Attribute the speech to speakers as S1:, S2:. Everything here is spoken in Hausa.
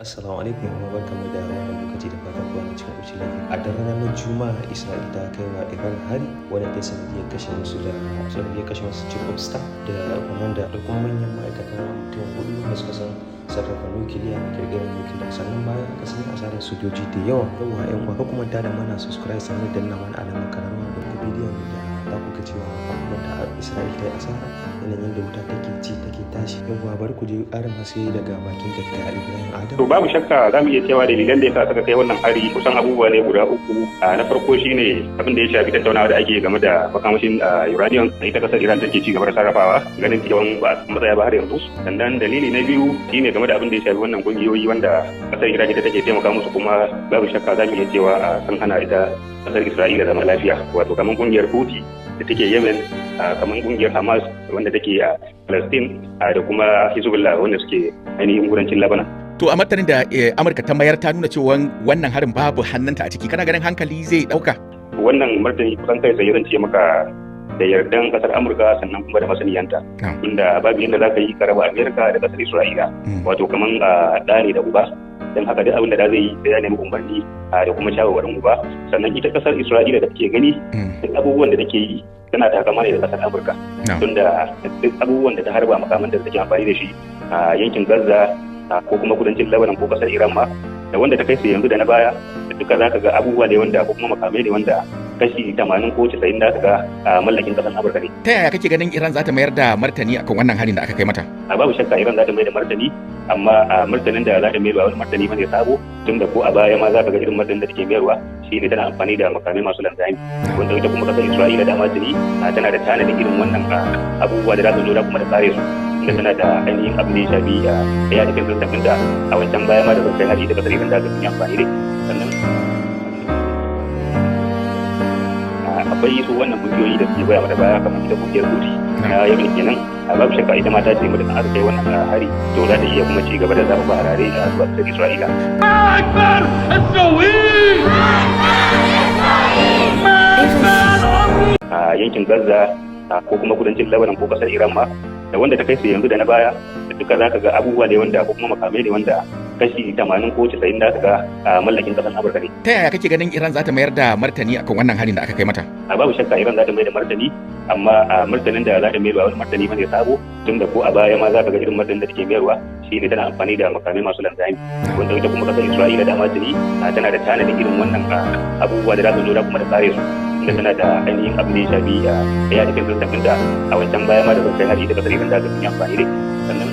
S1: Assalamu alaikum kuma barkanmu da wannan lokaci da fatan kowa na cikin ƙoshin lafiya. A daren ranar Juma'a Isra'ila ta kai wa Iran hari wanda ta sanadiyar kashe wasu chief of staff da komanda da kuma manyan ma'aikatan mutum hudu da suka san sarrafa nukiliya da kirkirar nukiliya, sannan bayan haka sun yi asarar sojoji da yawa. Yawwa ƴan uwa, kuma da mana subscribe sannan danna mana alamar kararrawa da kuma bidiyon da za ku ga cewa wanda Isra'ila ta yi asara yanayin da wuta take ci take tashi. Yawwa bari ku je ƙarin haske daga bakin Dr. Ibrahim Adam.
S2: To babu shakka za mu iya cewa dalilan da yasa suka kai wannan hari kusan abubuwa ne guda uku. Na farko shine abin da ya shafi tattaunawa da ake game da makamashin uranium da ita kasar Iran take ci gaba da sarrafawa, ganin cewa ba a matsaya ba har yanzu. Sannan dalili na biyu shine game da abin da ya shafi wannan kungiyoyi wanda kasar Iran ita take taimaka musu, kuma babu shakka za mu iya cewa sun hana ita kasar Isra'ila zama lafiya, wato kamar kungiyar Houthi da take Yemen, kamar kungiyar Hamas wanda take a Palestine, da kuma Hezbollah wanda suke ainihin kudancin Lebanon.
S3: To a martanin da Amurka ta mayar ta nuna cewa wannan harin babu hannunta a ciki, kana ganin hankali zai dauka?
S2: Wannan martani kusan kai sai zan ce maka da yardan kasar Amurka sannan kuma da masaniyanta, inda babu yadda za ka yi karaba Amerika da kasar Isra'ila, wato kaman ɗa ne da uba. Don haka duk abin da zai yi sai ya nemi umarni da kuma shawarwarin uba. Sannan ita kasar Isra'ila da take gani duk abubuwan da take yi tana takama ne da kasar Amurka, tunda duk abubuwan da ta harba makaman da take amfani da shi a yankin Gaza ko kuma kudancin Lebanon ko kasar Iran ma, da wanda ta kai su yanzu da na baya, da duka za ka ga abubuwa ne wanda ko kuma makamai ne wanda kashi 80 ko 90 da ka ga mallakin kasar Amurka ne.
S3: Ta yaya kake ganin Iran za ta mayar da martani akan wannan harin da aka kai mata?
S2: Babu shakka Iran za ta mayar da martani, amma martanin da za ta mayar ba wani martani bane sabo, tunda ko a baya ma za ka ga irin martanin da take mayarwa shine tana amfani da makamai masu linzami, wanda ita kuma kasar Isra'ila dama tuni tana da tanadin irin wannan abubuwa da za su zo da kuma da tsare su, da tana da ainihin abin da ya shafi ya cikin zazzabin da a wancan baya ma da zai hari da kasar Iran da aka yi amfani da. Sannan akwai su wannan kungiyoyi da suke goya mata baya kamar ita kungiyar Houthi na Yemen kenan, babu shakka ita ma ta ce mutum aka kai wannan hari to za ta iya kuma ci gaba da zaɓa harare a zuwa kasar Isra'ila. A yankin Gaza ko kuma kudancin Lebanon ko kasar Iran ma, da wanda ta kai su yanzu da na baya, da duka za ka ga abubuwa ne wanda ko kuma makamai ne wanda kashi 80 ko 90 da ka ga mallakin kasar Amurka ne.
S3: Ta yaya kake ganin Iran za ta mayar da martani akan wannan harin da aka kai mata?
S2: Babu shakka Iran za ta mayar da martani, amma martanin da za ta mayar ba wani martani bane sabo, tunda ko a baya ma za ka ga irin martanin da take mayarwa shine tana amfani da makamai masu linzami, wanda ita kuma kasar Isra'ila dama tuni tana da tanadin irin wannan abubuwa da za su zo da kuma da tsare su, da tana da ainihin abin da ya shafi ya cikin zazzabin da a wancan baya ma da zai hari da kasar Iran da aka yi amfani da. Sannan